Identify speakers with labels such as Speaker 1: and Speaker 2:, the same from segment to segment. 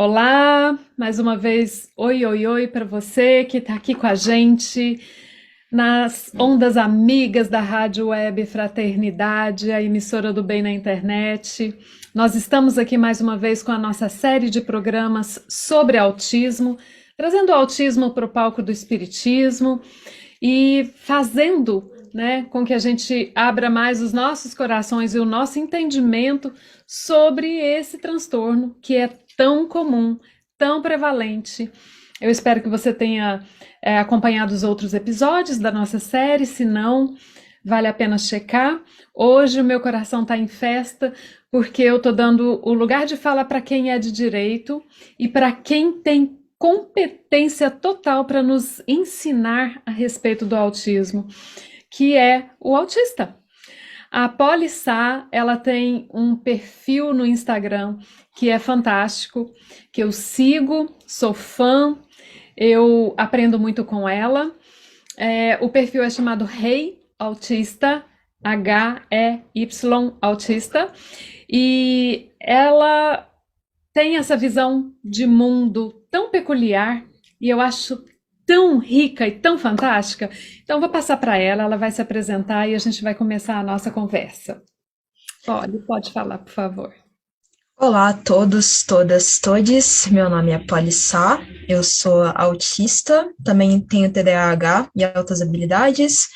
Speaker 1: Olá, mais uma vez, oi, oi, oi para você que está aqui com a gente nas ondas amigas da Rádio Web Fraternidade, a emissora do bem na internet. Nós estamos aqui mais uma vez com a nossa série de programas sobre autismo, trazendo o autismo para o palco do espiritismo e fazendo, né, com que a gente abra mais os nossos corações e o nosso entendimento sobre esse transtorno que é tão comum, tão prevalente. Eu espero que você tenha acompanhado os outros episódios da nossa série, se não, vale a pena checar. Hoje o meu coração está em festa porque eu estou dando o lugar de fala para quem é de direito e para quem tem competência total para nos ensinar a respeito do autismo, que é o autista. A Poli Sá, ela tem um perfil no Instagram que é fantástico, que eu sigo, sou fã, eu aprendo muito com ela. O perfil é chamado Hey Autista, Hey Autista, e ela tem essa visão de mundo tão peculiar e eu acho tão rica e tão fantástica. Então, vou passar para ela, ela vai se apresentar e a gente vai começar a nossa conversa. Pode falar, por favor.
Speaker 2: Olá a todos, todas, todes. Meu nome é Poli Sá, eu sou autista, também tenho TDAH e altas habilidades.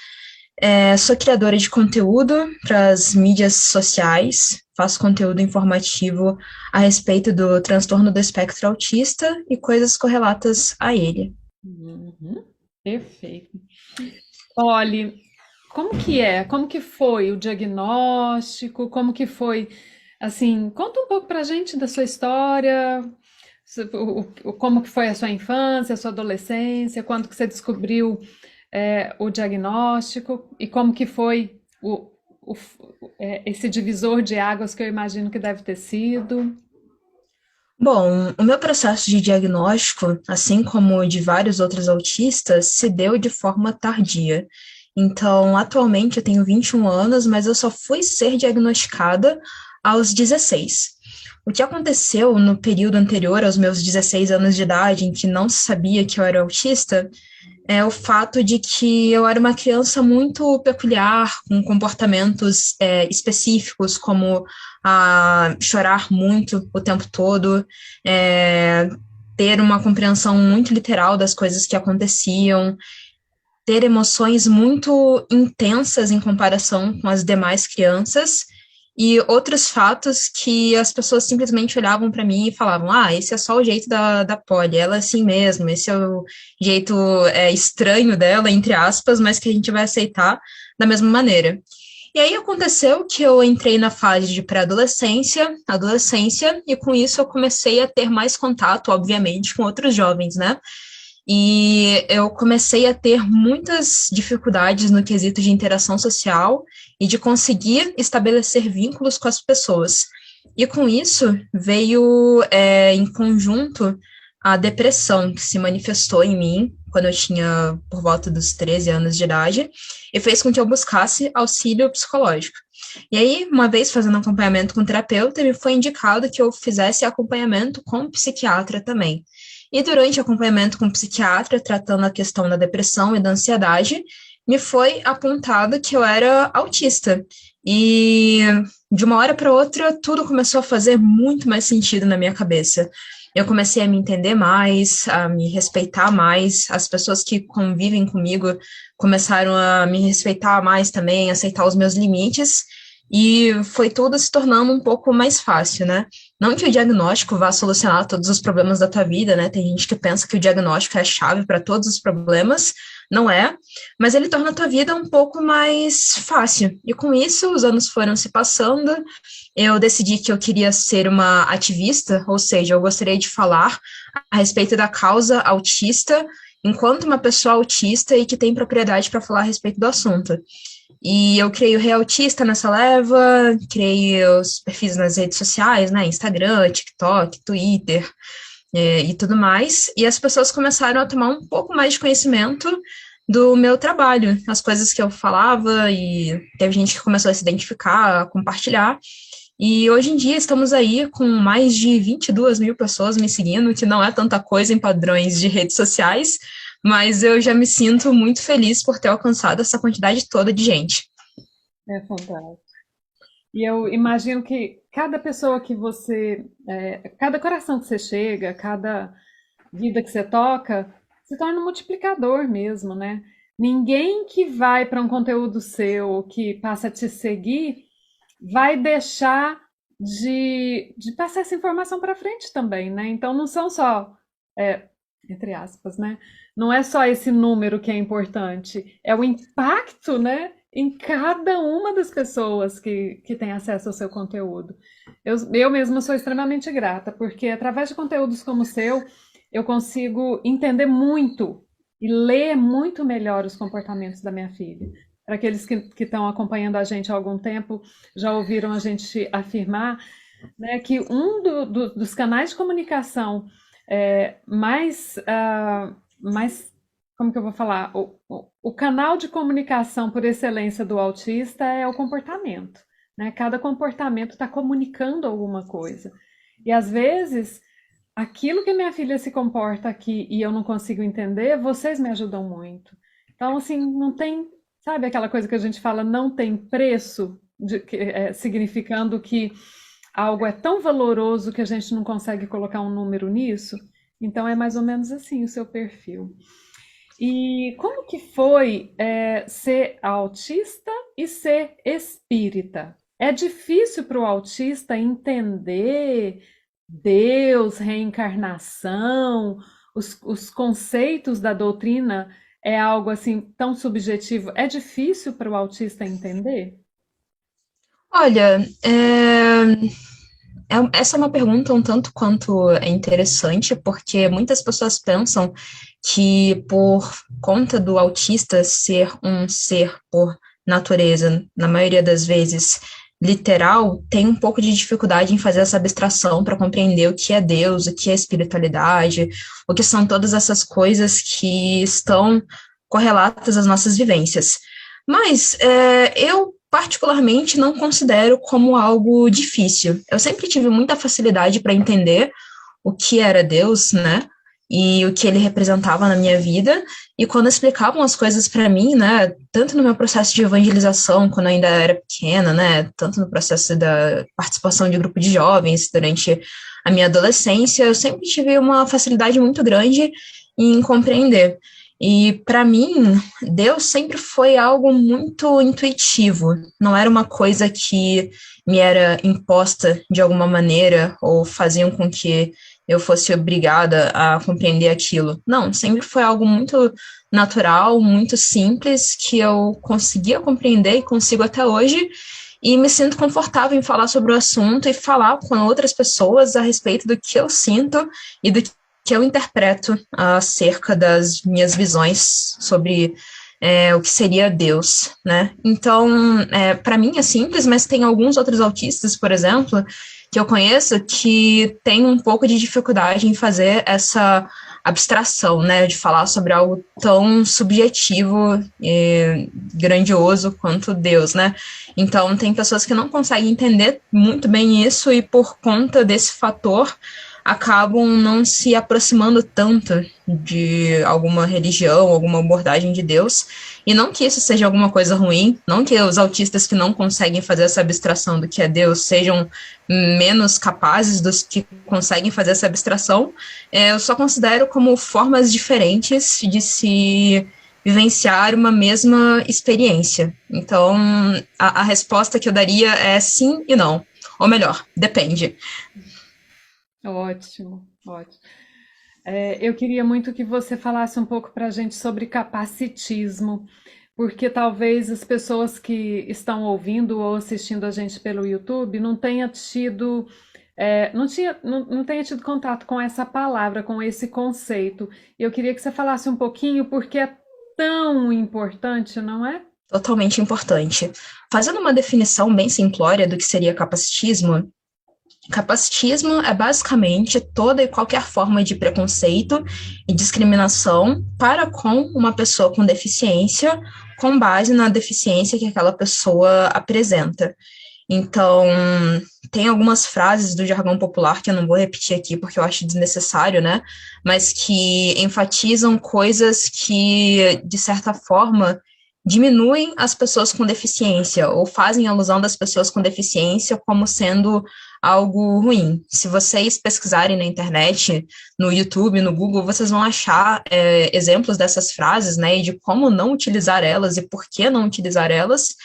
Speaker 2: Sou criadora de conteúdo para as mídias sociais, faço conteúdo informativo a respeito do transtorno do espectro autista e coisas correlatas a ele.
Speaker 1: Uhum, perfeito. Olhe, como que é? Como que foi o diagnóstico? Como que foi, assim, conta um pouco pra gente da sua história, como que foi a sua infância, a sua adolescência, quando que você descobriu o diagnóstico e como que foi esse divisor de águas que eu imagino que deve ter sido.
Speaker 2: Bom, o meu processo de diagnóstico, assim como o de vários outros autistas, se deu de forma tardia. Então, atualmente eu tenho 21 anos, mas eu só fui ser diagnosticada aos 16. O que aconteceu no período anterior aos meus 16 anos de idade, em que não se sabia que eu era autista, é o fato de que eu era uma criança muito peculiar, com comportamentos específicos, como chorar muito o tempo todo, é, ter uma compreensão muito literal das coisas que aconteciam, ter emoções muito intensas em comparação com as demais crianças, e outros fatos que as pessoas simplesmente olhavam para mim e falavam: ah, esse é só o jeito da Polly, ela é assim mesmo, esse é o jeito estranho dela, entre aspas, mas que a gente vai aceitar da mesma maneira. E aí aconteceu que eu entrei na fase de pré-adolescência, adolescência, e com isso eu comecei a ter mais contato, obviamente, com outros jovens, né? E eu comecei a ter muitas dificuldades no quesito de interação social e de conseguir estabelecer vínculos com as pessoas. E com isso veio em conjunto a depressão que se manifestou em mim quando eu tinha por volta dos 13 anos de idade e fez com que eu buscasse auxílio psicológico. E aí, uma vez fazendo acompanhamento com o terapeuta, me foi indicado que eu fizesse acompanhamento com psiquiatra também. E durante o acompanhamento com o psiquiatra, tratando a questão da depressão e da ansiedade, me foi apontado que eu era autista. E de uma hora para outra, tudo começou a fazer muito mais sentido na minha cabeça. Eu comecei a me entender mais, a me respeitar mais, as pessoas que convivem comigo começaram a me respeitar mais também, aceitar os meus limites, e foi tudo se tornando um pouco mais fácil, né? Não que o diagnóstico vá solucionar todos os problemas da tua vida, né? Tem gente que pensa que o diagnóstico é a chave para todos os problemas, não é, mas ele torna a tua vida um pouco mais fácil. E com isso, os anos foram se passando, eu decidi que eu queria ser uma ativista, ou seja, eu gostaria de falar a respeito da causa autista enquanto uma pessoa autista e que tem propriedade para falar a respeito do assunto. E eu criei o Rei Autista nessa leva, criei os perfis nas redes sociais, né, Instagram, TikTok, Twitter, e tudo mais, e as pessoas começaram a tomar um pouco mais de conhecimento do meu trabalho, as coisas que eu falava, e teve gente que começou a se identificar, a compartilhar, E hoje em dia estamos aí com mais de 22 mil pessoas me seguindo, que não é tanta coisa em padrões de redes sociais, mas eu já me sinto muito feliz por ter alcançado essa quantidade toda de gente.
Speaker 1: É fantástico. E eu imagino que cada pessoa que cada coração que você chega, cada vida que você toca, se torna um multiplicador mesmo, né? Ninguém que vai para um conteúdo seu, que passa a te seguir, vai deixar de passar essa informação para frente também, né? Então não são só, é, entre aspas, né? Não é só esse número que é importante, é o impacto, né? Em cada uma das pessoas que tem acesso ao seu conteúdo. Eu mesma sou extremamente grata, porque através de conteúdos como o seu, eu consigo entender muito e ler muito melhor os comportamentos da minha filha. Para aqueles que estão acompanhando a gente há algum tempo, já ouviram a gente afirmar, né, que dos canais de comunicação mais, como que eu vou falar? O canal de comunicação por excelência do autista é o comportamento, né? Cada comportamento está comunicando alguma coisa. E às vezes, aquilo que minha filha se comporta aqui e eu não consigo entender, vocês me ajudam muito. Então, assim, não tem, sabe aquela coisa que a gente fala, não tem preço, significando que algo é tão valoroso que a gente não consegue colocar um número nisso? Então, é mais ou menos assim o seu perfil. E como que foi ser autista e ser espírita? É difícil para o autista entender Deus, reencarnação, os conceitos da doutrina é algo assim tão subjetivo. É difícil para o autista entender?
Speaker 2: Olha, essa é uma pergunta um tanto quanto interessante, porque muitas pessoas pensam que por conta do autista ser um ser por natureza, na maioria das vezes literal, tem um pouco de dificuldade em fazer essa abstração para compreender o que é Deus, o que é espiritualidade, o que são todas essas coisas que estão correlatas às nossas vivências. Mas eu particularmente não considero como algo difícil. Eu sempre tive muita facilidade para entender o que era Deus, né? E o que ele representava na minha vida. E quando explicavam as coisas para mim, né? Tanto no meu processo de evangelização, quando eu ainda era pequena, né? Tanto no processo da participação de grupo de jovens durante a minha adolescência, eu sempre tive uma facilidade muito grande em compreender. E para mim, Deus sempre foi algo muito intuitivo, não era uma coisa que me era imposta de alguma maneira ou faziam com que eu fosse obrigada a compreender aquilo. Não, sempre foi algo muito natural, muito simples, que eu conseguia compreender e consigo até hoje, e me sinto confortável em falar sobre o assunto e falar com outras pessoas a respeito do que eu sinto e do que eu interpreto acerca das minhas visões sobre o que seria Deus, né? Então, para mim é simples, mas tem alguns outros autistas, por exemplo, que eu conheço que têm um pouco de dificuldade em fazer essa abstração, né, de falar sobre algo tão subjetivo e grandioso quanto Deus, né? Então, tem pessoas que não conseguem entender muito bem isso e por conta desse fator acabam não se aproximando tanto de alguma religião, alguma abordagem de Deus, e não que isso seja alguma coisa ruim, não que os autistas que não conseguem fazer essa abstração do que é Deus sejam menos capazes dos que conseguem fazer essa abstração, eu só considero como formas diferentes de se vivenciar uma mesma experiência. Então, a resposta que eu daria é sim e não, ou melhor, depende.
Speaker 1: Ótimo, ótimo. Eu queria muito que você falasse um pouco para a gente sobre capacitismo, porque talvez as pessoas que estão ouvindo ou assistindo a gente pelo YouTube não tenha tido, não tenha tido contato com essa palavra, com esse conceito. Eu queria que você falasse um pouquinho, porque é tão importante, não é?
Speaker 2: Totalmente importante. Fazendo uma definição bem simplória do que seria capacitismo, capacitismo é basicamente toda e qualquer forma de preconceito e discriminação para com uma pessoa com deficiência, com base na deficiência que aquela pessoa apresenta. Então, tem algumas frases do jargão popular que eu não vou repetir aqui porque eu acho desnecessário, né? Mas que enfatizam coisas que, de certa forma, diminuem as pessoas com deficiência ou fazem alusão das pessoas com deficiência como sendo algo ruim. Se vocês pesquisarem na internet, no YouTube, no Google, vocês vão achar exemplos dessas frases, né, e de como não utilizar elas e por que não utilizar elas,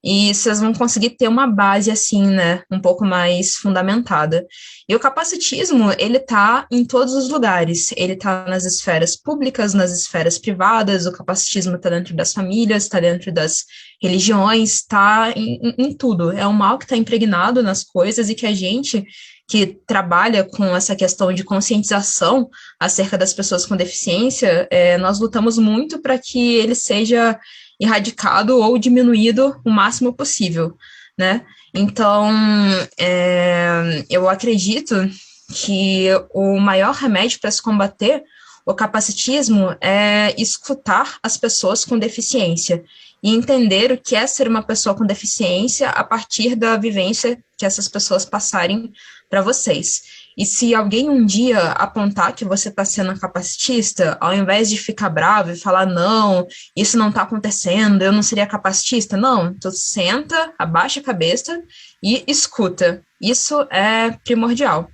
Speaker 2: e vocês vão conseguir ter uma base assim, né, um pouco mais fundamentada. E o capacitismo, ele tá em todos os lugares. Ele tá nas esferas públicas, nas esferas privadas, o capacitismo tá dentro das famílias, tá dentro das religiões, tá em tudo. É um mal que tá impregnado nas coisas e que a gente que trabalha com essa questão de conscientização acerca das pessoas com deficiência, nós lutamos muito para que ele seja erradicado ou diminuído o máximo possível, né? Então, eu acredito que o maior remédio para se combater o capacitismo é escutar as pessoas com deficiência e entender o que é ser uma pessoa com deficiência a partir da vivência que essas pessoas passarem para vocês. E se alguém um dia apontar que você está sendo capacitista, ao invés de ficar bravo e falar, não, isso não está acontecendo, eu não seria capacitista, não, tu senta, abaixa a cabeça e escuta. Isso é primordial.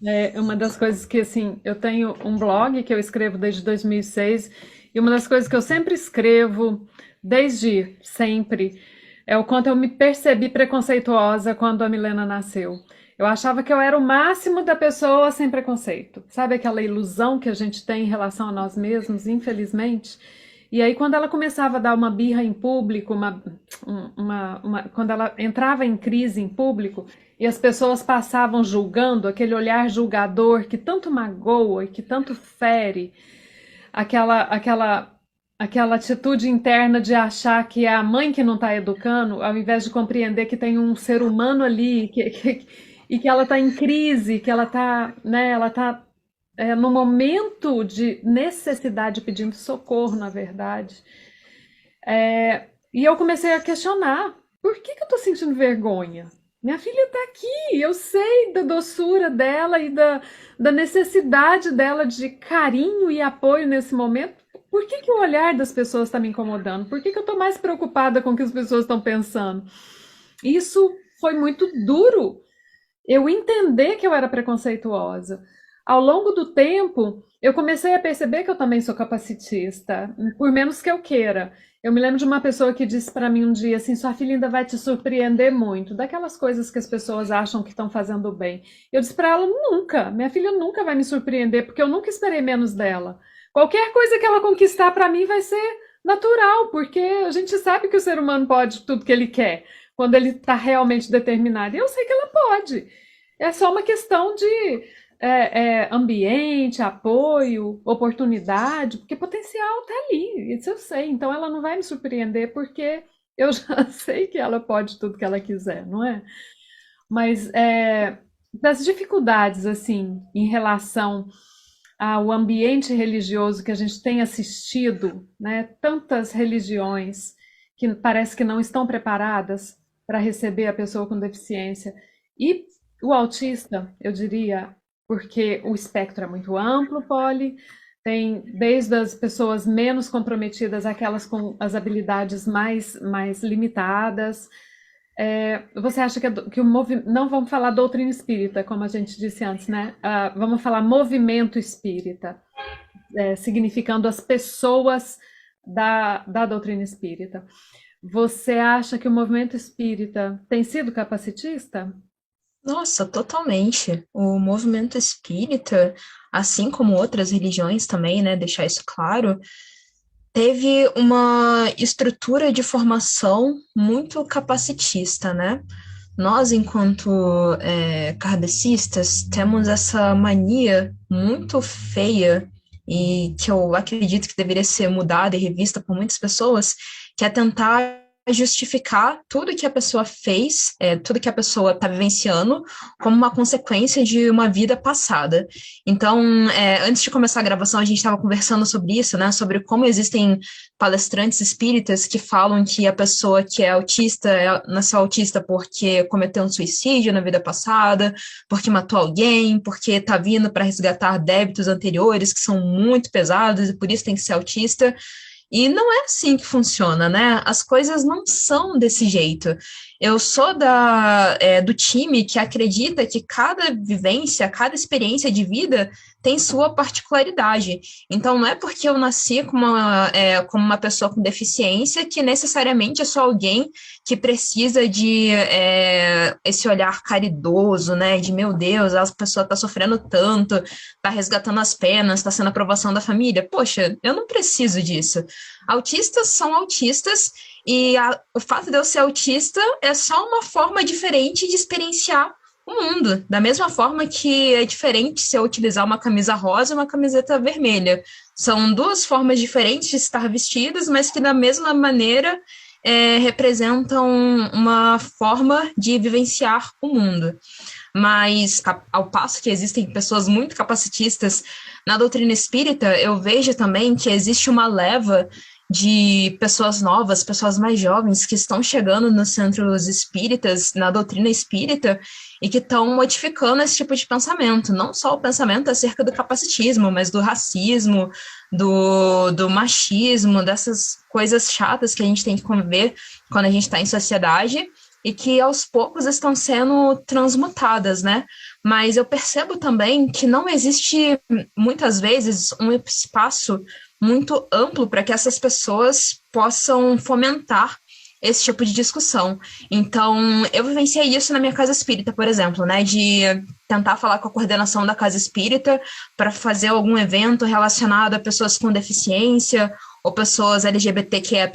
Speaker 1: É uma das coisas que, assim, eu tenho um blog que eu escrevo desde 2006, e uma das coisas que eu sempre escrevo, desde sempre, é o quanto eu me percebi preconceituosa quando a Milena nasceu. Eu achava que eu era o máximo da pessoa sem preconceito. Sabe aquela ilusão que a gente tem em relação a nós mesmos, infelizmente? E aí, quando ela começava a dar uma birra em público, quando ela entrava em crise em público, e as pessoas passavam julgando, aquele olhar julgador que tanto magoa e que tanto fere, aquela, aquela, aquela atitude interna de achar que é a mãe que não está educando, ao invés de compreender que tem um ser humano ali e que ela está em crise, que ela está, né, ela tá no momento de necessidade pedindo socorro, na verdade. E eu comecei a questionar, por que que eu tô sentindo vergonha? Minha filha tá aqui, eu sei da doçura dela e da necessidade dela de carinho e apoio nesse momento. Por que que o olhar das pessoas está me incomodando? Por que que eu tô mais preocupada com o que as pessoas estão pensando? Isso foi muito duro, eu entender que eu era preconceituosa. Ao longo do tempo, eu comecei a perceber que eu também sou capacitista, por menos que eu queira. Eu me lembro de uma pessoa que disse para mim um dia assim: sua filha ainda vai te surpreender muito, daquelas coisas que as pessoas acham que estão fazendo bem. Eu disse para ela: nunca, minha filha nunca vai me surpreender, porque eu nunca esperei menos dela. Qualquer coisa que ela conquistar para mim vai ser natural, porque a gente sabe que o ser humano pode tudo que ele quer, quando ele está realmente determinado. E eu sei que ela pode. É só uma questão de ambiente, apoio, oportunidade, porque potencial está ali, isso eu sei. Então ela não vai me surpreender porque eu já sei que ela pode tudo que ela quiser, não é? Mas das dificuldades, assim, em relação ao ambiente religioso que a gente tem assistido, né? Tantas religiões que parece que não estão preparadas para receber a pessoa com deficiência. E o autista, eu diria, porque o espectro é muito amplo, Polly, tem desde as pessoas menos comprometidas, aquelas com as habilidades mais limitadas. Você acha que o movimento. Não vamos falar doutrina espírita, como a gente disse antes, né? Vamos falar movimento espírita, significando as pessoas da doutrina espírita. Você acha que o movimento espírita tem sido capacitista?
Speaker 2: Nossa, totalmente. O movimento espírita, assim como outras religiões também, né, deixar isso claro, teve uma estrutura de formação muito capacitista, né? Nós, enquanto kardecistas, temos essa mania muito feia e que eu acredito que deveria ser mudada e revista por muitas pessoas, que é tentar justificar tudo que a pessoa fez, tudo que a pessoa está vivenciando, como uma consequência de uma vida passada. Então, antes de começar a gravação, a gente estava conversando sobre isso, né? Sobre como existem palestrantes espíritas que falam que a pessoa que é autista nasceu autista porque cometeu um suicídio na vida passada, porque matou alguém, porque está vindo para resgatar débitos anteriores que são muito pesados e por isso tem que ser autista. E não é assim que funciona, né? As coisas não são desse jeito. Eu sou do time que acredita que cada vivência, cada experiência de vida tem sua particularidade. Então, não é porque eu nasci como uma pessoa com deficiência que necessariamente eu sou alguém que precisa de esse olhar caridoso, né? De, meu Deus, a pessoa está sofrendo tanto, está resgatando as penas, está sendo a aprovação da família. Poxa, eu não preciso disso. Autistas são autistas e o fato de eu ser autista é só uma forma diferente de experienciar o mundo. Da mesma forma que é diferente se eu utilizar uma camisa rosa e uma camiseta vermelha. São duas formas diferentes de estar vestidas, mas que da mesma maneira representam uma forma de vivenciar o mundo. Mas, ao passo que existem pessoas muito capacitistas na doutrina espírita, eu vejo também que existe uma leva de pessoas novas, pessoas mais jovens que estão chegando nos centros espíritas, na doutrina espírita, e que estão modificando esse tipo de pensamento. Não só o pensamento acerca do capacitismo, mas do racismo, do machismo, dessas coisas chatas que a gente tem que conviver quando a gente está em sociedade, e que aos poucos estão sendo transmutadas, né? Mas eu percebo também que não existe, muitas vezes, um espaço muito amplo para que essas pessoas possam fomentar esse tipo de discussão. Então, eu vivenciei isso na minha casa espírita, por exemplo, né? De tentar falar com a coordenação da casa espírita para fazer algum evento relacionado a pessoas com deficiência ou pessoas LGBTQIA+,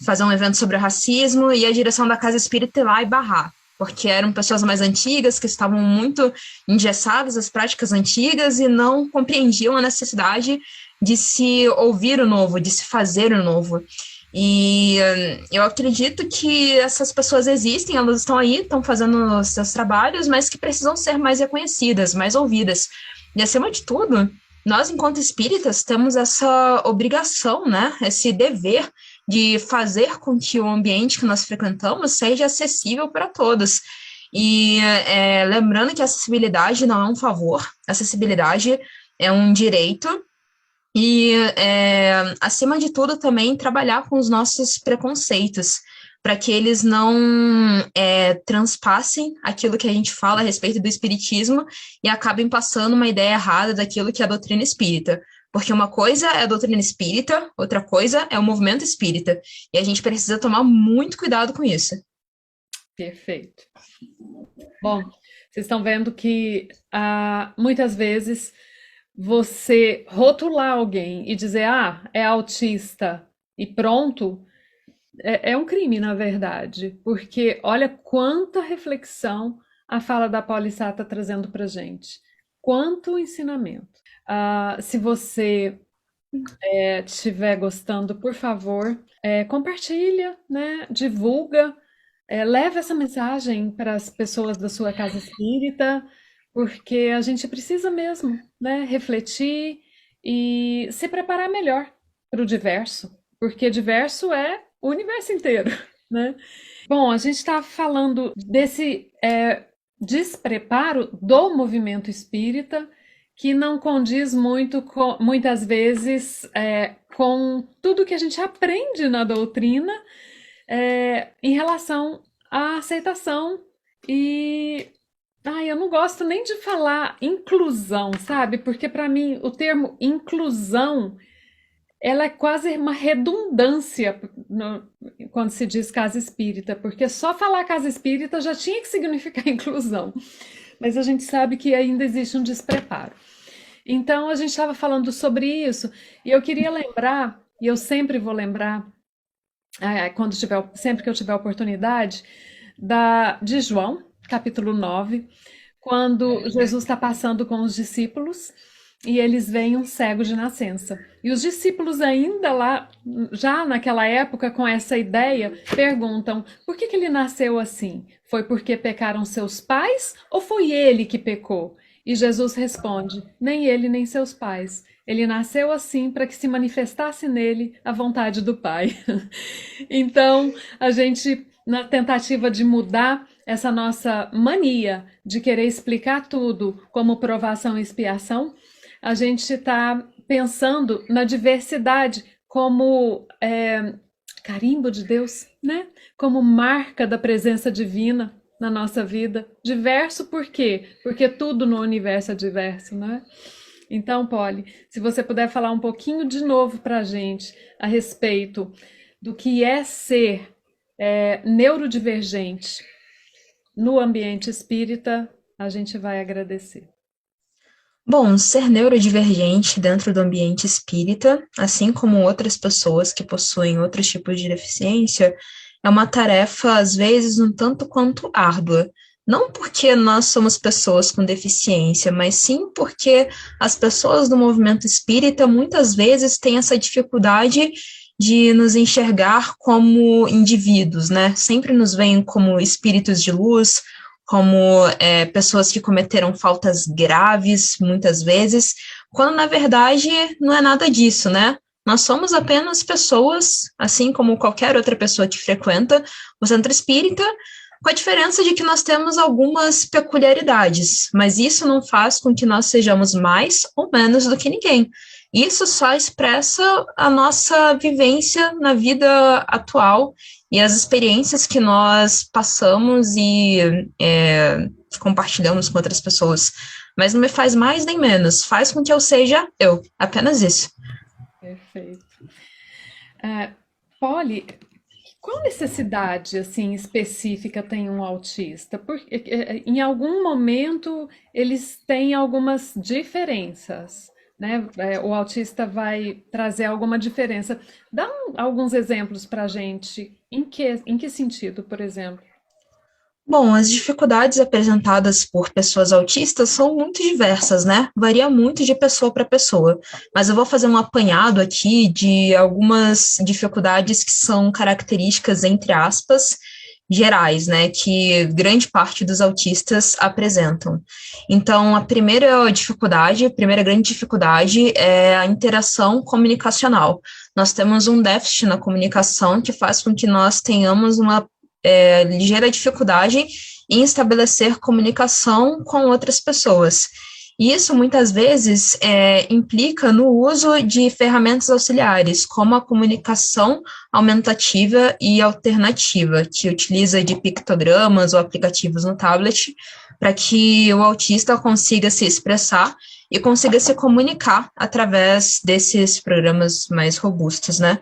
Speaker 2: fazer um evento sobre o racismo, e a direção da casa espírita ir lá e barrar, porque eram pessoas mais antigas, que estavam muito engessadas às práticas antigas e não compreendiam a necessidade de se ouvir o novo, de se fazer o novo. E eu acredito que essas pessoas existem, elas estão aí, estão fazendo os seus trabalhos, mas que precisam ser mais reconhecidas, mais ouvidas. E, acima de tudo, nós, enquanto espíritas, temos essa obrigação, né, esse dever de fazer com que o ambiente que nós frequentamos seja acessível para todos. E lembrando que a acessibilidade não é um favor, a acessibilidade é um direito, e, acima de tudo, também trabalhar com os nossos preconceitos, para que eles não transpassem aquilo que a gente fala a respeito do espiritismo e acabem passando uma ideia errada daquilo que é a doutrina espírita. Porque uma coisa é a doutrina espírita, outra coisa é o movimento espírita. E a gente precisa tomar muito cuidado com isso.
Speaker 1: Perfeito. Bom, vocês estão vendo que muitas vezes você rotular alguém e dizer, é autista e pronto, é um crime, na verdade, porque olha quanta reflexão a fala da Paulissa está trazendo para gente, quanto ensinamento. Se você estiver gostando, por favor, compartilha, né? Divulga, leva essa mensagem para as pessoas da sua casa espírita, porque a gente precisa mesmo, né, refletir e se preparar melhor para o diverso, porque diverso é o universo inteiro, né? Bom, a gente está falando desse despreparo do movimento espírita, que não condiz muito, muitas vezes, com tudo que a gente aprende na doutrina em relação à aceitação e eu não gosto nem de falar inclusão, sabe? Porque para mim o termo inclusão ela é quase uma redundância quando se diz casa espírita, porque só falar casa espírita já tinha que significar inclusão. Mas a gente sabe que ainda existe um despreparo. Então a gente estava falando sobre isso e eu queria lembrar, e eu sempre vou lembrar, sempre que eu tiver oportunidade, de João, capítulo 9, quando Jesus está passando com os discípulos e eles veem um cego de nascença. E os discípulos ainda lá, já naquela época, com essa ideia, perguntam: por que ele nasceu assim? Foi porque pecaram seus pais ou foi ele que pecou? E Jesus responde: nem ele nem seus pais. Ele nasceu assim para que se manifestasse nele a vontade do Pai. Então, a gente, na tentativa de mudar essa nossa mania de querer explicar tudo como provação e expiação, a gente está pensando na diversidade como carimbo de Deus, né? Como marca da presença divina na nossa vida. Diverso por quê? Porque tudo no universo é diverso, né? Então, Polly, se você puder falar um pouquinho de novo para a gente a respeito do que é ser neurodivergente no ambiente espírita, a gente vai agradecer.
Speaker 2: Bom, ser neurodivergente dentro do ambiente espírita, assim como outras pessoas que possuem outros tipos de deficiência, é uma tarefa, às vezes, um tanto quanto árdua. Não porque nós somos pessoas com deficiência, mas sim porque as pessoas do movimento espírita muitas vezes têm essa dificuldade de nos enxergar como indivíduos, né? Sempre nos veem como espíritos de luz, como pessoas que cometeram faltas graves, muitas vezes, quando na verdade não é nada disso, né? Nós somos apenas pessoas, assim como qualquer outra pessoa que frequenta o centro espírita, com a diferença de que nós temos algumas peculiaridades, mas isso não faz com que nós sejamos mais ou menos do que ninguém. Isso só expressa a nossa vivência na vida atual e as experiências que nós passamos e compartilhamos com outras pessoas. Mas não me faz mais nem menos, faz com que eu seja eu, apenas isso.
Speaker 1: Perfeito. Polly, qual necessidade assim específica tem um autista? Porque em algum momento eles têm algumas diferenças, né? O autista vai trazer alguma diferença. Dá alguns exemplos para a gente. Em que sentido, por exemplo?
Speaker 2: Bom, as dificuldades apresentadas por pessoas autistas são muito diversas, né? Varia muito de pessoa para pessoa. Mas eu vou fazer um apanhado aqui de algumas dificuldades que são características, entre aspas, gerais, né? Que grande parte dos autistas apresentam. Então, a primeira grande dificuldade é a interação comunicacional. Nós temos um déficit na comunicação que faz com que nós tenhamos uma ligeira dificuldade em estabelecer comunicação com outras pessoas. E isso, muitas vezes, implica no uso de ferramentas auxiliares, como a comunicação aumentativa e alternativa, que utiliza de pictogramas ou aplicativos no tablet, para que o autista consiga se expressar e consiga se comunicar através desses programas mais robustos, né?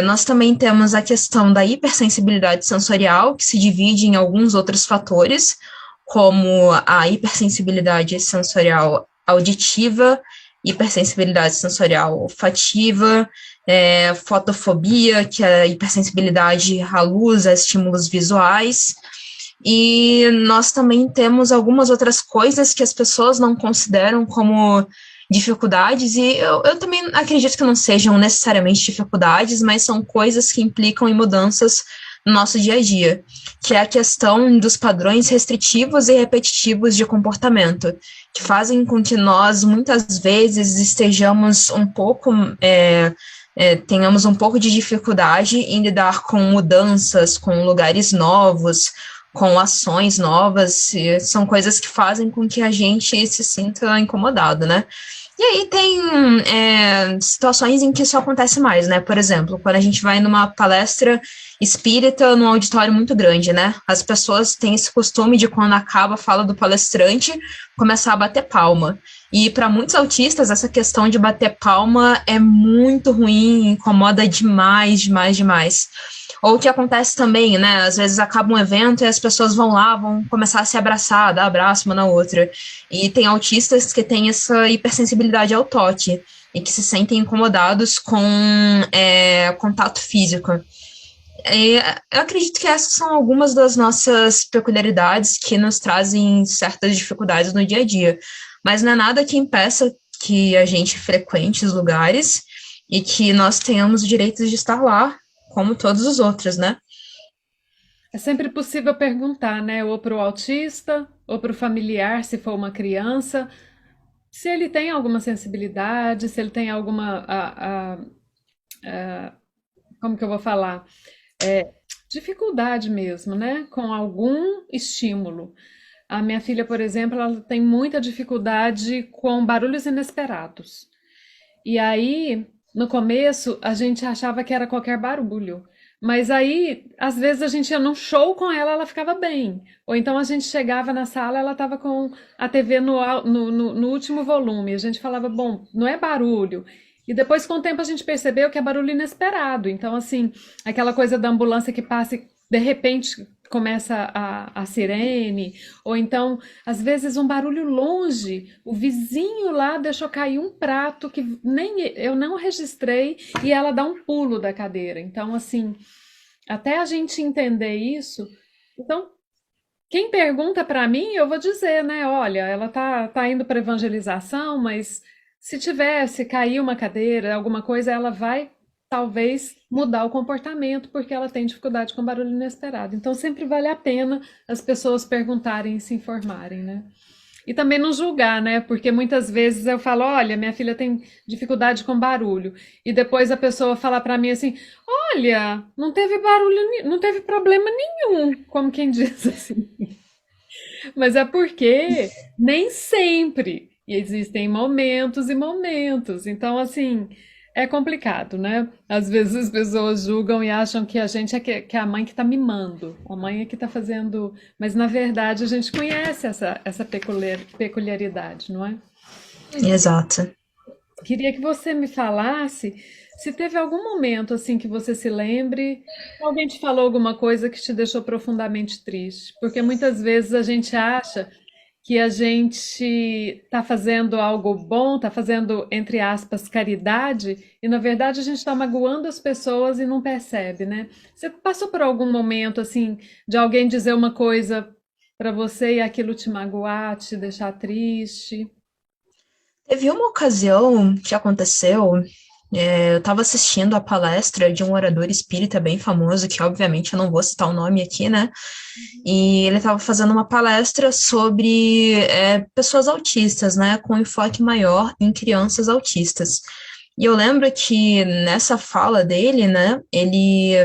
Speaker 2: Nós também temos a questão da hipersensibilidade sensorial, que se divide em alguns outros fatores, como a hipersensibilidade sensorial auditiva, hipersensibilidade sensorial olfativa, fotofobia, que é a hipersensibilidade à luz, a estímulos visuais, e nós também temos algumas outras coisas que as pessoas não consideram como dificuldades, e eu também acredito que não sejam necessariamente dificuldades, mas são coisas que implicam em mudanças no nosso dia a dia, que é a questão dos padrões restritivos e repetitivos de comportamento, que fazem com que nós, muitas vezes, estejamos um pouco, tenhamos um pouco de dificuldade em lidar com mudanças, com lugares novos, com ações novas, são coisas que fazem com que a gente se sinta incomodado, né? E aí tem situações em que isso acontece mais, né? Por exemplo, quando a gente vai numa palestra espírita num auditório muito grande, né? As pessoas têm esse costume de, quando acaba a fala do palestrante, começar a bater palma. E para muitos autistas, essa questão de bater palma é muito ruim, incomoda demais, demais, demais. Ou o que acontece também, né? Às vezes acaba um evento e as pessoas vão lá, vão começar a se abraçar, dar abraço uma na outra. E tem autistas que têm essa hipersensibilidade ao toque e que se sentem incomodados com contato físico. Eu acredito que essas são algumas das nossas peculiaridades que nos trazem certas dificuldades no dia a dia. mas não é nada que impeça que a gente frequente os lugares e que nós tenhamos o direito de estar lá, como todos os outros, né?
Speaker 1: É sempre possível perguntar, né? Ou para o autista, ou para o familiar, se for uma criança, se ele tem alguma sensibilidade, se ele tem alguma, como que eu vou falar? Dificuldade mesmo, né? Com algum estímulo. A minha filha, por exemplo, ela tem muita dificuldade com barulhos inesperados. E aí, no começo, a gente achava que era qualquer barulho. Mas aí, às vezes, a gente ia num show com ela, ela ficava bem. Ou então a gente chegava na sala, ela estava com a TV no último volume. A gente falava, bom, não é barulho. E depois, com o tempo, a gente percebeu que é barulho inesperado. Então, assim, aquela coisa da ambulância que passa e de repente começa a sirene, ou então, às vezes, um barulho longe, o vizinho lá deixou cair um prato que nem eu não registrei e ela dá um pulo da cadeira. Então, assim, até a gente entender isso. Então, quem pergunta para mim, eu vou dizer, né? Olha, ela tá indo para evangelização, mas se tivesse cair uma cadeira, alguma coisa, ela vai talvez mudar o comportamento porque ela tem dificuldade com barulho inesperado. Então sempre vale a pena as pessoas perguntarem e se informarem, né? E também não julgar, né? Porque muitas vezes eu falo, olha, minha filha tem dificuldade com barulho. E depois a pessoa fala para mim assim, olha, não teve barulho, não teve problema nenhum, como quem diz assim. Mas é porque nem sempre e existem momentos e momentos. Então, assim, é complicado, né? Às vezes as pessoas julgam e acham que a gente que é a mãe que está mimando, a mãe é que está fazendo. Mas, na verdade, a gente conhece essa peculiaridade, não é?
Speaker 2: Exato.
Speaker 1: Queria que você me falasse se teve algum momento assim que você se lembre, alguém te falou alguma coisa que te deixou profundamente triste, porque muitas vezes a gente acha que a gente está fazendo algo bom, está fazendo, entre aspas, caridade, e na verdade a gente está magoando as pessoas e não percebe, né? Você passou por algum momento assim de alguém dizer uma coisa para você e aquilo te magoar, te deixar triste?
Speaker 2: Teve uma ocasião que aconteceu, eu estava assistindo a palestra de um orador espírita bem famoso, que obviamente eu não vou citar o nome aqui, né? E ele estava fazendo uma palestra sobre pessoas autistas, né? Com enfoque maior em crianças autistas. E eu lembro que nessa fala dele, né? Ele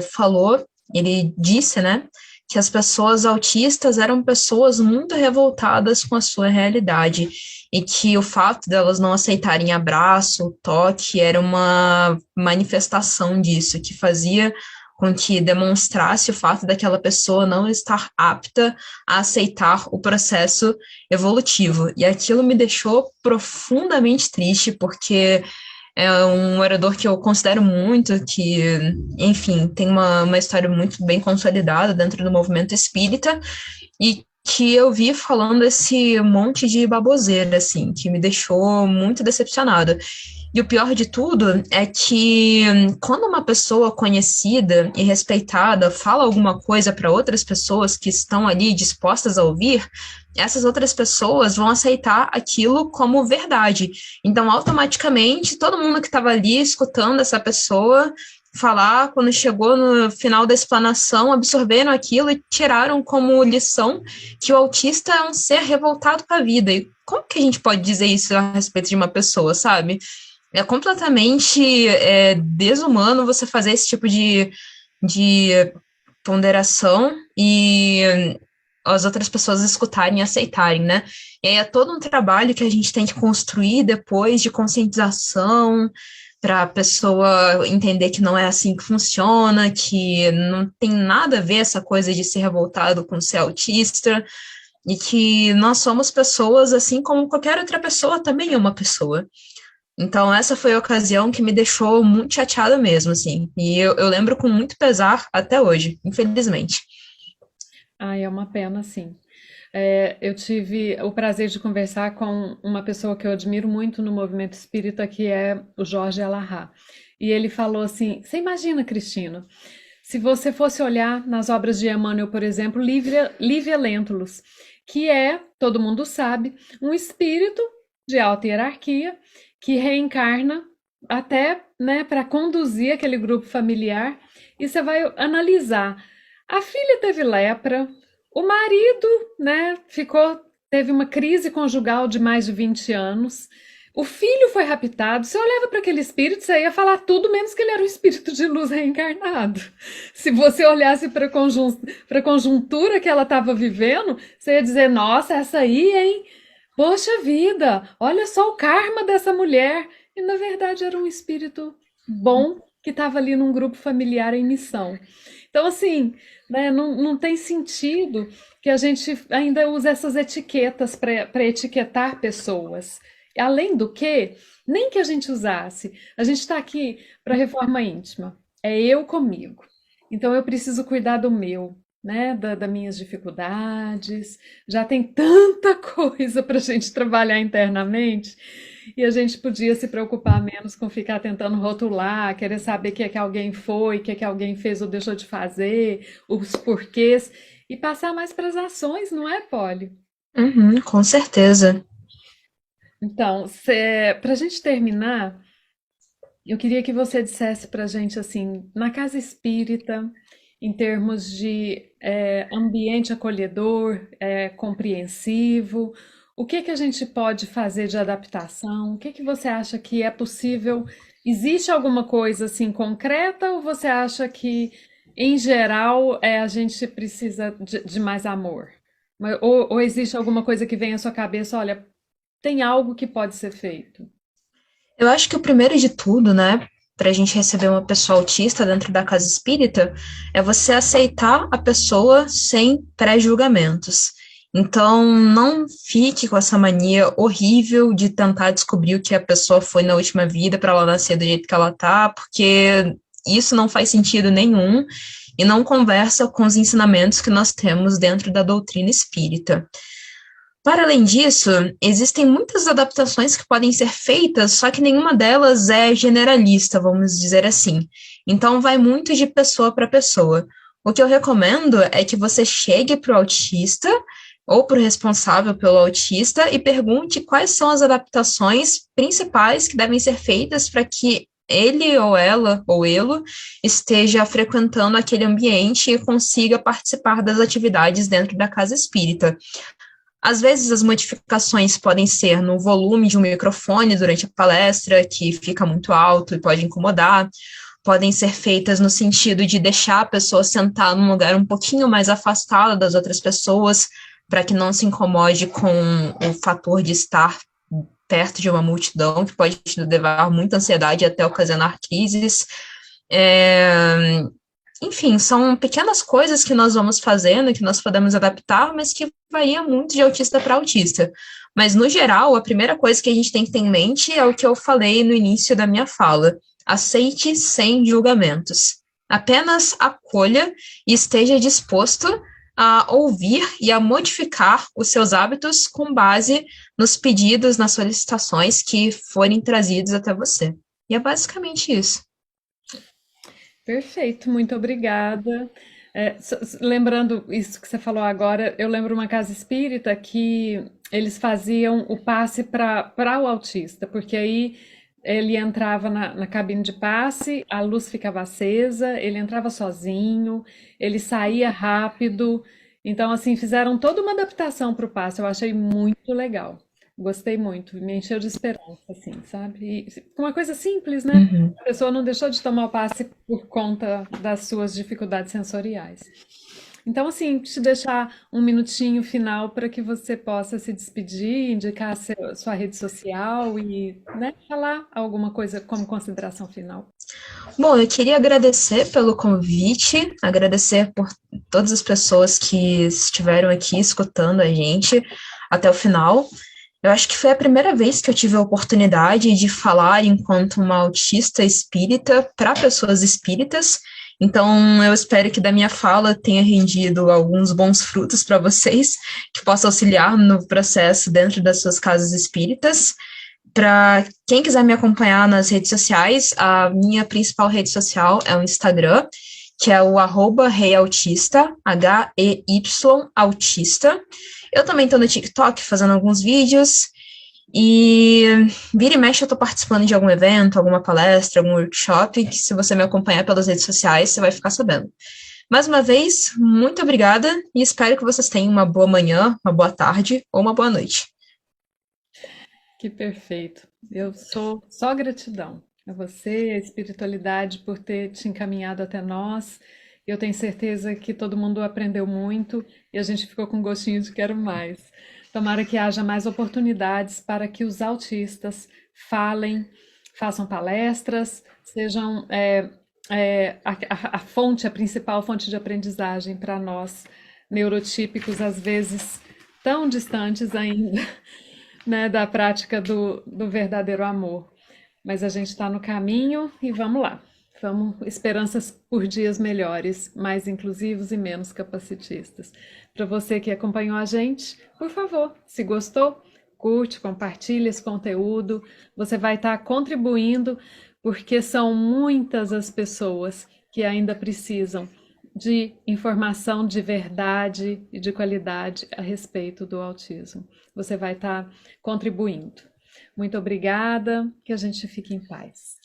Speaker 2: disse, né? Que as pessoas autistas eram pessoas muito revoltadas com a sua realidade e que o fato delas não aceitarem abraço, toque, era uma manifestação disso, que fazia com que demonstrasse o fato daquela pessoa não estar apta a aceitar o processo evolutivo. E aquilo me deixou profundamente triste, porque é um orador que eu considero muito, que, enfim, tem uma história muito bem consolidada dentro do movimento espírita, e que eu vi falando esse monte de baboseira, assim, que me deixou muito decepcionada. E o pior de tudo é que quando uma pessoa conhecida e respeitada fala alguma coisa para outras pessoas que estão ali dispostas a ouvir, essas outras pessoas vão aceitar aquilo como verdade. Então, automaticamente, todo mundo que estava ali escutando essa pessoa falar, quando chegou no final da explanação, absorveram aquilo e tiraram como lição que o autista é um ser revoltado com a vida. E como que a gente pode dizer isso a respeito de uma pessoa, sabe? É completamente desumano você fazer esse tipo de ponderação e as outras pessoas escutarem e aceitarem, né? E aí é todo um trabalho que a gente tem que construir depois de conscientização, para a pessoa entender que não é assim que funciona, que não tem nada a ver essa coisa de ser revoltado com ser autista, e que nós somos pessoas assim como qualquer outra pessoa também é uma pessoa. Então, essa foi a ocasião que me deixou muito chateada mesmo, assim. E eu lembro com muito pesar até hoje, infelizmente.
Speaker 1: Ai, é uma pena, sim. Eu tive o prazer de conversar com uma pessoa que eu admiro muito no movimento espírita, que é o Jorge Alahá. E ele falou assim: Você imagina, Cristina, se você fosse olhar nas obras de Emmanuel, por exemplo, Lívia Lentulus, que é, todo mundo sabe, um espírito de alta hierarquia que reencarna até, né, para conduzir aquele grupo familiar. E você vai analisar. A filha teve lepra, o marido, né, teve uma crise conjugal de mais de 20 anos. O filho foi raptado. Você olhava para aquele espírito, você ia falar tudo menos que ele era um espírito de luz reencarnado. Se você olhasse para a conjuntura que ela estava vivendo, você ia dizer: nossa, essa aí, hein? Poxa vida, olha só o karma dessa mulher. E na verdade era um espírito bom que estava ali num grupo familiar em missão. Então, assim, né, não tem sentido que a gente ainda use essas etiquetas para etiquetar pessoas. Além do que, nem que a gente usasse, a gente está aqui para reforma íntima. É eu comigo. Então eu preciso cuidar do meu, né? Das minhas dificuldades. Já tem tanta coisa para a gente trabalhar internamente. E a gente podia se preocupar menos com ficar tentando rotular, querer saber o que é que alguém foi, o que é que alguém fez ou deixou de fazer, os porquês, e passar mais para as ações, não é, Polly?
Speaker 2: Uhum, com certeza.
Speaker 1: Então, para a gente terminar, eu queria que você dissesse para a gente, assim, na casa espírita, em termos de ambiente acolhedor, compreensivo, o que que a gente pode fazer de adaptação? O que que você acha que é possível? Existe alguma coisa assim concreta ou você acha que, em geral, a gente precisa de mais amor? Ou existe alguma coisa que vem à sua cabeça, olha, tem algo que pode ser feito?
Speaker 2: Eu acho que o primeiro de tudo, né, para a gente receber uma pessoa autista dentro da casa espírita, é você aceitar a pessoa sem pré-julgamentos. Então, não fique com essa mania horrível de tentar descobrir o que a pessoa foi na última vida para ela nascer do jeito que ela tá, porque isso não faz sentido nenhum e não conversa com os ensinamentos que nós temos dentro da doutrina espírita. Para além disso, existem muitas adaptações que podem ser feitas, só que nenhuma delas é generalista, vamos dizer assim. Então, vai muito de pessoa para pessoa. O que eu recomendo é que você chegue para o autista ou para o responsável pelo autista e pergunte quais são as adaptações principais que devem ser feitas para que ele ou ela ou ele esteja frequentando aquele ambiente e consiga participar das atividades dentro da casa espírita. Às vezes, as modificações podem ser no volume de um microfone durante a palestra, que fica muito alto e pode incomodar. Podem ser feitas no sentido de deixar a pessoa sentar num lugar um pouquinho mais afastado das outras pessoas, para que não se incomode com o fator de estar perto de uma multidão, que pode levar muita ansiedade e até ocasionar crises. Enfim, são pequenas coisas que nós vamos fazendo, que nós podemos adaptar, mas que varia muito de autista para autista. Mas, no geral, a primeira coisa que a gente tem que ter em mente é o que eu falei no início da minha fala. Aceite sem julgamentos. Apenas acolha e esteja disposto a ouvir e a modificar os seus hábitos com base nos pedidos, nas solicitações que forem trazidos até você. E é basicamente isso.
Speaker 1: Perfeito, muito obrigada. Lembrando isso que você falou agora, eu lembro uma casa espírita que eles faziam o passe para o autista, porque aí ele entrava na cabine de passe, a luz ficava acesa, ele entrava sozinho, ele saía rápido. Então, assim, fizeram toda uma adaptação para o passe, eu achei muito legal. Gostei muito, me encheu de esperança, assim, sabe? E uma coisa simples, né?
Speaker 2: Uhum.
Speaker 1: A pessoa não deixou de tomar o passe por conta das suas dificuldades sensoriais. Então, assim, te deixar um minutinho final para que você possa se despedir, indicar sua rede social e, né, falar alguma coisa como consideração final.
Speaker 2: Bom, eu queria agradecer pelo convite, agradecer por todas as pessoas que estiveram aqui escutando a gente até o final. Eu acho que foi a primeira vez que eu tive a oportunidade de falar enquanto uma autista espírita para pessoas espíritas. Então, eu espero que da minha fala tenha rendido alguns bons frutos para vocês, que possa auxiliar no processo dentro das suas casas espíritas. Para quem quiser me acompanhar nas redes sociais, a minha principal rede social é o Instagram, que é o @reiautista, HEY autista. Eu também estou no TikTok fazendo alguns vídeos. E vira e mexe eu tô participando de algum evento, alguma palestra, algum workshop, que se você me acompanhar pelas redes sociais, você vai ficar sabendo. Mais uma vez, muito obrigada e espero que vocês tenham uma boa manhã, uma boa tarde ou uma boa noite.
Speaker 1: Que perfeito. Eu sou só gratidão a você, a espiritualidade, por ter te encaminhado até nós. Eu tenho certeza que todo mundo aprendeu muito e a gente ficou com gostinho de quero mais. Tomara que haja mais oportunidades para que os autistas falem, façam palestras, sejam a fonte, a principal fonte de aprendizagem para nós, neurotípicos, às vezes tão distantes ainda, né, da prática do verdadeiro amor. Mas a gente está no caminho e vamos lá. Vamos, esperanças por dias melhores, mais inclusivos e menos capacitistas. Para você que acompanhou a gente, por favor, se gostou, curte, compartilhe esse conteúdo. Você vai estar contribuindo, porque são muitas as pessoas que ainda precisam de informação de verdade e de qualidade a respeito do autismo. Você vai estar contribuindo. Muito obrigada, que a gente fique em paz.